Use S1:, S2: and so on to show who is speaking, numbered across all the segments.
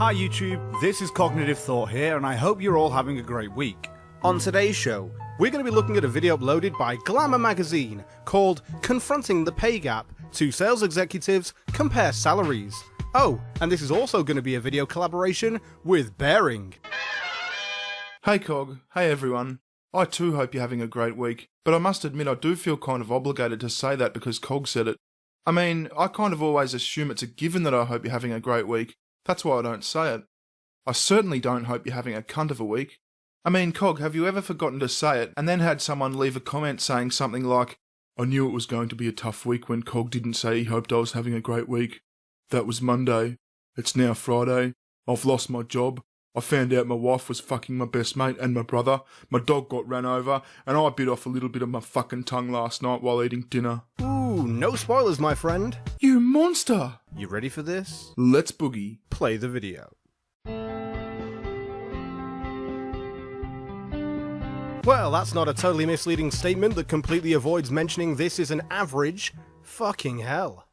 S1: Hi YouTube, this is Cognitive Thought here, and I hope you're all having a great week. On today's show, we're going to be looking at a video uploaded by Glamour magazine called Confronting the Pay Gap, Two Sales Executives Compare Salaries. Oh, and this is also going to be a video collaboration with Bearing.
S2: Hey Cog, hey everyone. I too hope you're having a great week, but I must admit I do feel kind of obligated to say that because Cog said it. I mean, I kind of always assume it's a given that I hope you're having a great week. That's why I don't say it. I certainly don't hope you're having a cunt of a week. I mean, Cog, have you ever forgotten to say it and then had someone leave a comment saying something like, I knew it was going to be a tough week when Cog didn't say he hoped I was having a great week. That was Monday. It's now Friday. I've lost my job. I found out my wife was fucking my best mate and my brother. My dog got ran over and I bit off a little bit of my fucking tongue last night while eating dinner.
S1: Ooh, no spoilers, my friend.
S2: You monster!
S1: You ready for this?
S2: Let's boogie.
S1: Play the video. Well, that's not a totally misleading statement that completely avoids mentioning this is an average. Fucking hell.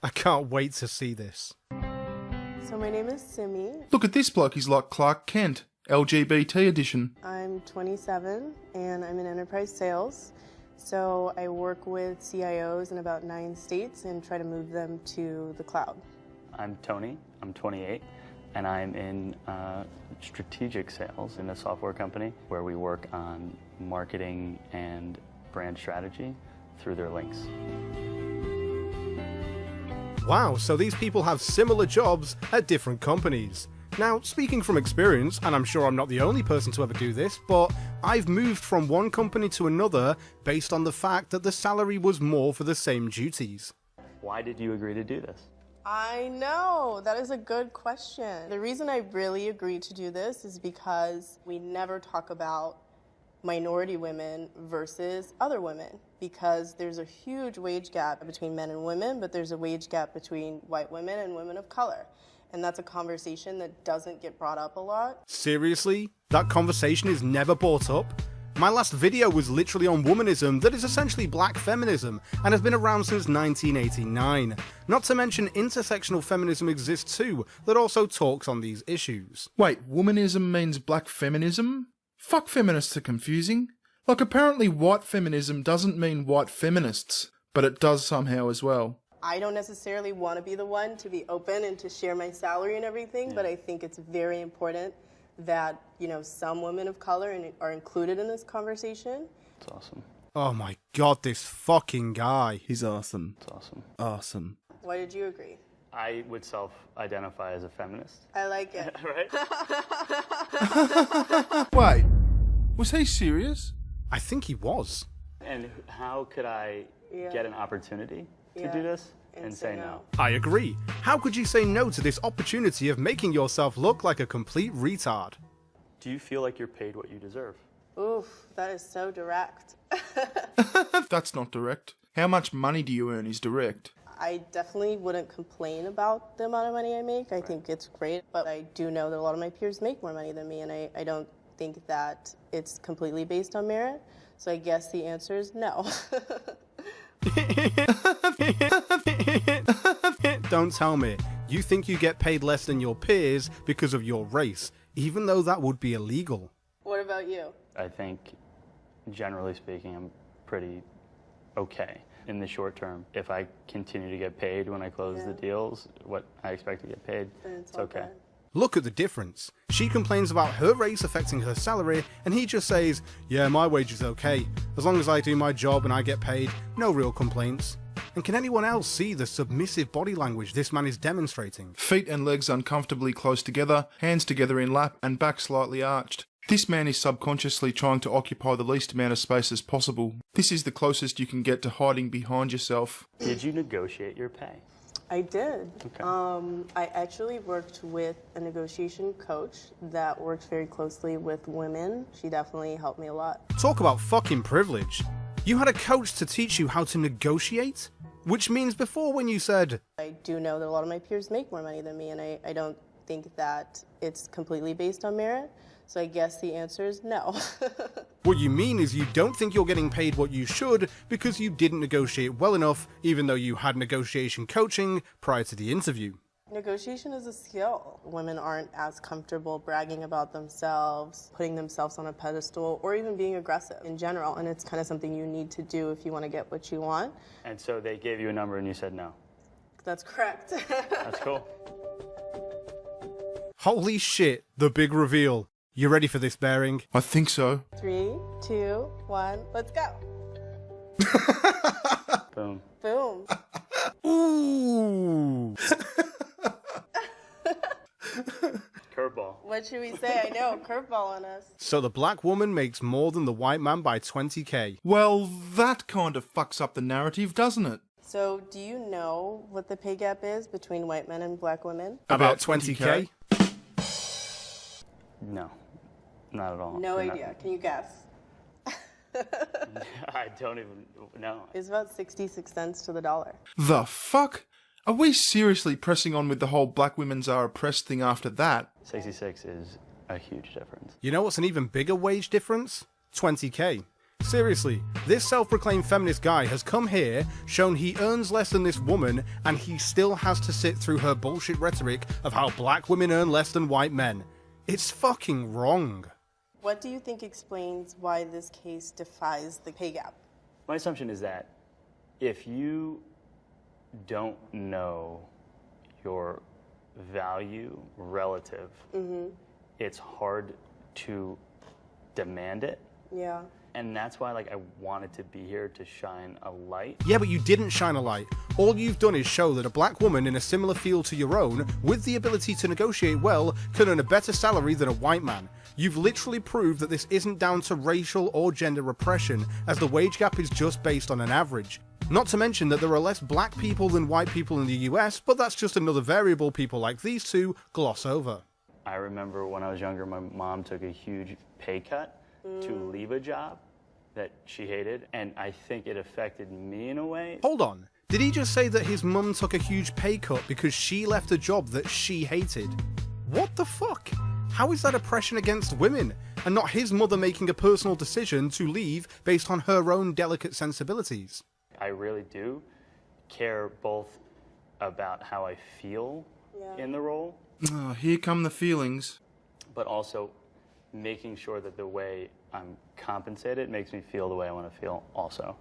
S1: I can't wait to see this.
S3: So my name is Simi.
S2: Look at this bloke, he's like Clark Kent, LGBT edition.
S3: I'm 27 and I'm in enterprise sales. So I work with CIOs in about 9 states and try to move them to the cloud.
S4: I'm Tony, I'm 28, and I'm in strategic sales in a software company where we work on marketing and brand strategy through their links.
S1: Wow, so these people have similar jobs at different companies. Now, speaking from experience, and I'm sure I'm not the only person to ever do this, but I've moved from one company to another based on the fact that the salary was more for the same duties.
S4: Why did you agree to do this?
S3: I know, that is a good question. The reason I really agreed to do this is because we never talk about minority women versus other women, because there's a huge wage gap between men and women, but there's a wage gap between white women and women of color. And that's a conversation that doesn't get brought up a lot.
S1: Seriously? That conversation is never brought up? My last video was literally on womanism that is essentially black feminism and has been around since 1989. Not to mention intersectional feminism exists too, that also talks on these issues.
S2: Wait, womanism means black feminism? Fuck, feminists are confusing. Like, apparently white feminism doesn't mean white feminists, but it does somehow as well.
S3: I don't necessarily want to be the one to be open and to share my salary and everything, but I think it's very important that, you know, some women of color are included in this conversation.
S4: It's awesome.
S1: Oh my god, this fucking guy.
S2: He's awesome.
S4: It's awesome.
S2: Awesome.
S3: Why did you agree?
S4: I would self-identify as a feminist.
S3: I like it.
S4: Right?
S2: Wait, was he serious?
S1: I think he was.
S4: And how could I get an opportunity to do this and say no?
S1: I agree. How could you say no to this opportunity of making yourself look like a complete retard?
S4: Do you feel like you're paid what you deserve?
S3: Oof, that is so direct.
S2: That's not direct. How much money do you earn is direct.
S3: I definitely wouldn't complain about the amount of money I make. I think it's great, but I do know that a lot of my peers make more money than me, and I don't think that it's completely based on merit. So I guess the answer is no.
S1: Don't tell me. You think you get paid less than your peers because of your race, even though that would be illegal.
S3: What about you?
S4: I think, generally speaking, I'm pretty okay in the short term. If I continue to get paid when I close the deals, what I expect to get paid,
S3: Then
S4: it's okay.
S3: good.
S1: Look at the difference. She complains about her race affecting her salary, and he just says, yeah, my wage is okay. As long as I do my job and I get paid, no real complaints. And can anyone else see the submissive body language this man is demonstrating?
S2: Feet and legs uncomfortably close together, hands together in lap, and back slightly arched. This man is subconsciously trying to occupy the least amount of space as possible. This is the closest you can get to hiding behind yourself.
S4: Did you negotiate your pay?
S3: I did.
S4: Okay.
S3: I actually worked with a negotiation coach that works very closely with women. She definitely helped me a lot.
S1: Talk about fucking privilege. You had a coach to teach you how to negotiate? Which means before when you said,
S3: I do know that a lot of my peers make more money than me, and I don't think that it's completely based on merit. So I guess the answer is no.
S1: What you mean is you don't think you're getting paid what you should because you didn't negotiate well enough, even though you had negotiation coaching prior to the interview.
S3: Negotiation is a skill. Women aren't as comfortable bragging about themselves, putting themselves on a pedestal, or even being aggressive in general. And it's kind of something you need to do if you want to get what you want.
S4: And so they gave you a number and you said no.
S3: That's correct.
S4: That's cool.
S1: Holy shit, the big reveal. You ready for this, Bearing?
S2: I think so.
S3: 3, 2, 1, let's go.
S4: Boom.
S3: Boom.
S1: Ooh.
S4: Curveball.
S3: What should we say? I know, curveball on us.
S1: So the black woman makes more than the white man by 20k.
S2: Well, that kind of fucks up the narrative, doesn't it?
S3: So do you know what the pay gap is between white men and black women?
S1: About 20k?
S4: No, not at all.
S3: No
S4: Not-
S3: idea. Can you guess?
S4: I don't even know.
S3: It's about 66 cents to the dollar.
S2: The fuck? Are we seriously pressing on with the whole black women's are oppressed thing after that?
S4: 66 is a huge difference.
S1: You know what's an even bigger wage difference? 20k. Seriously, this self-proclaimed feminist guy has come here, shown he earns less than this woman, and he still has to sit through her bullshit rhetoric of how black women earn less than white men. It's fucking wrong.
S3: What do you think explains why this case defies the pay gap?
S4: My assumption is that if you don't know your value relative, it's hard to demand it.
S3: Yeah.
S4: And that's why, like, I wanted to be here to shine a light.
S1: Yeah, but you didn't shine a light. All you've done is show that a black woman in a similar field to your own, with the ability to negotiate well, can earn a better salary than a white man. You've literally proved that this isn't down to racial or gender repression, as the wage gap is just based on an average. Not to mention that there are less black people than white people in the US, but that's just another variable people like these two gloss over.
S4: I remember when I was younger, my mom took a huge pay cut to leave a job that she hated, and I think it affected me in a way.
S1: Hold on, did he just say that his mum took a huge pay cut because she left a job that she hated? What the fuck? How is that oppression against women, and not his mother making a personal decision to leave based on her own delicate sensibilities?
S4: I really do care both about how I feel in the role,
S2: Oh, here come the feelings.
S4: but also making sure that the way I'm compensated makes me feel the way I want to feel also.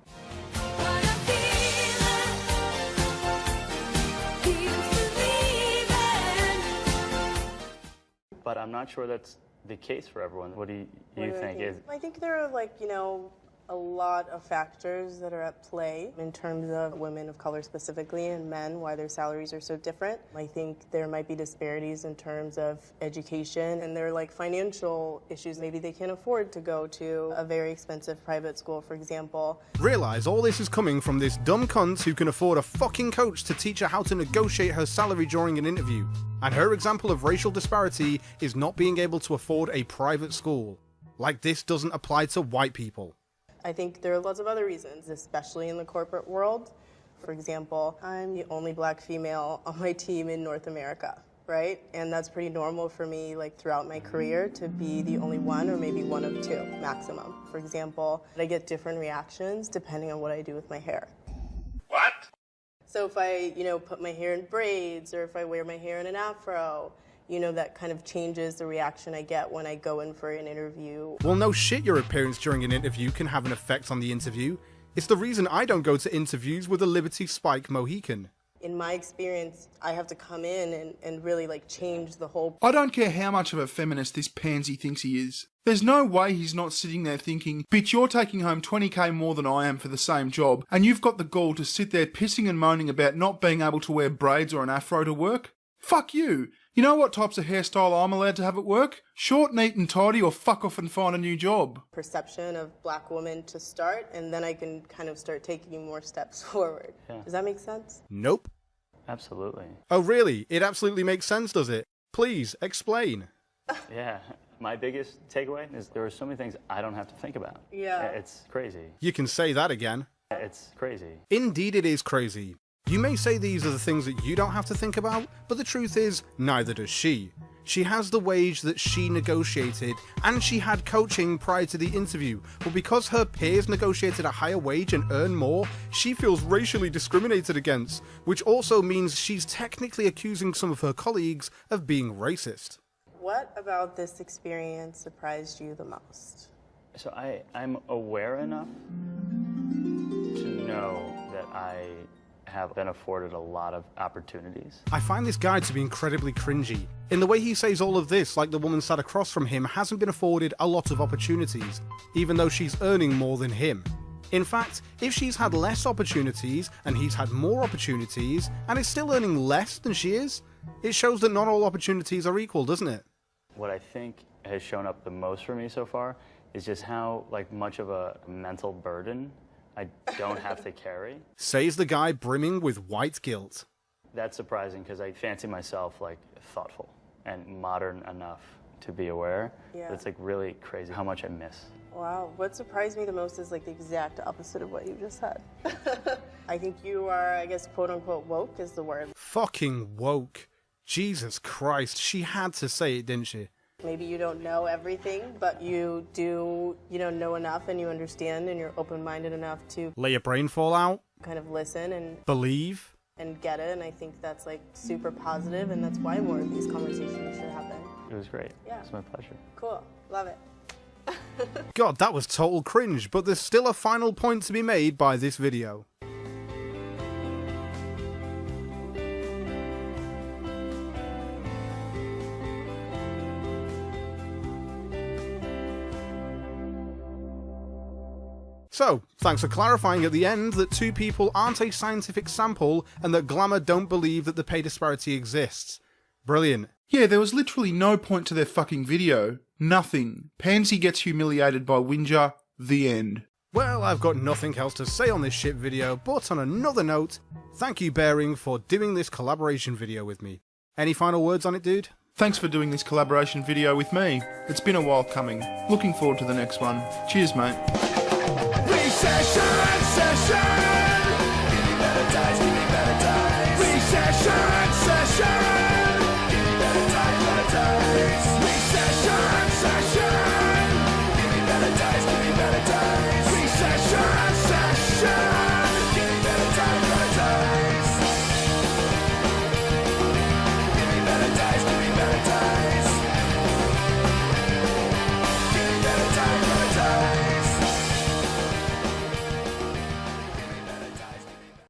S4: But I'm not sure that's the case for everyone. What do you think?
S3: I think there are, like, a lot of factors that are at play in terms of women of color specifically and men, why their salaries are so different. I think there might be disparities in terms of education, and there are, like, financial issues. Maybe they can't afford to go to a very expensive private school, for example.
S1: Realise all this is coming from this dumb cunt who can afford a fucking coach to teach her how to negotiate her salary during an interview. And her example of racial disparity is not being able to afford a private school. Like this doesn't apply to white people.
S3: I think there are lots of other reasons, especially in the corporate world. For example, I'm the only black female on my team in North America, right? And that's pretty normal for me, like, throughout my career, to be the only one or maybe one of two maximum. For example, I get different reactions depending on what I do with my hair.
S5: What?
S3: So if I, put my hair in braids, or if I wear my hair in an afro, that kind of changes the reaction I get when I go in for an interview.
S1: Well, no shit, your appearance during an interview can have an effect on the interview. It's the reason I don't go to interviews with a Liberty Spike Mohican.
S3: In my experience, I have to come in and really, like, change the whole.
S2: I don't care how much of a feminist this pansy thinks he is. There's no way he's not sitting there thinking, bitch, you're taking home 20k more than I am for the same job, and you've got the gall to sit there pissing and moaning about not being able to wear braids or an afro to work? Fuck you! You know what types of hairstyle I'm allowed to have at work? Short, neat and tidy, or fuck off and find a new job.
S3: Perception of black women to start, and then I can kind of start taking more steps forward.
S4: Yeah.
S3: Does that make sense?
S1: Nope.
S4: Absolutely.
S1: Oh really? It absolutely makes sense, does it? Please, explain.
S4: Yeah. My biggest takeaway is there are so many things I don't have to think about.
S3: Yeah.
S4: It's crazy.
S1: You can say that again.
S4: It's crazy.
S1: Indeed it is crazy. You may say these are the things that you don't have to think about, but the truth is, neither does she. She has the wage that she negotiated, and she had coaching prior to the interview, but because her peers negotiated a higher wage and earn more, she feels racially discriminated against, which also means she's technically accusing some of her colleagues of being racist.
S3: What about this experience surprised you the most?
S4: So I'm aware enough to know that I have been afforded a lot of opportunities.
S1: I find this guy to be incredibly cringy. In the way he says all of this, like the woman sat across from him hasn't been afforded a lot of opportunities, even though she's earning more than him. In fact, if she's had less opportunities and he's had more opportunities and is still earning less than she is, it shows that not all opportunities are equal, doesn't it?
S4: What I think has shown up the most for me so far is just how much of a mental burden I don't have to carry.
S1: Says the guy brimming with white guilt.
S4: That's surprising because I fancy myself thoughtful and modern enough to be aware.
S3: Yeah.
S4: But it's really crazy how much I miss.
S3: Wow, what surprised me the most is the exact opposite of what you just said. I think you are, I guess, quote unquote woke is the word.
S1: Fucking woke. Jesus Christ, she had to say it, didn't she?
S3: Maybe you don't know everything, but you do, know enough and you understand and you're open-minded enough to
S1: Let your brain fall out.
S3: kind of listen and
S1: Believe.
S3: and get it. And I think that's super positive, and that's why more of these conversations should happen.
S4: It was great.
S3: Yeah.
S4: It's my pleasure.
S3: Cool, love it.
S1: God, that was total cringe, but there's still a final point to be made by this video. So, thanks for clarifying at the end that two people aren't a scientific sample and that Glamour don't believe that the pay disparity exists. Brilliant.
S2: Yeah, there was literally no point to their fucking video. Nothing. Pansy gets humiliated by Whinger. The end.
S1: Well, I've got nothing else to say on this shit video, but on another note, thank you Bearing for doing this collaboration video with me. Any final words on it, dude?
S2: Thanks for doing this collaboration video with me. It's been a while coming. Looking forward to the next one. Cheers, mate.
S5: Recession, session. Give me better ties, give me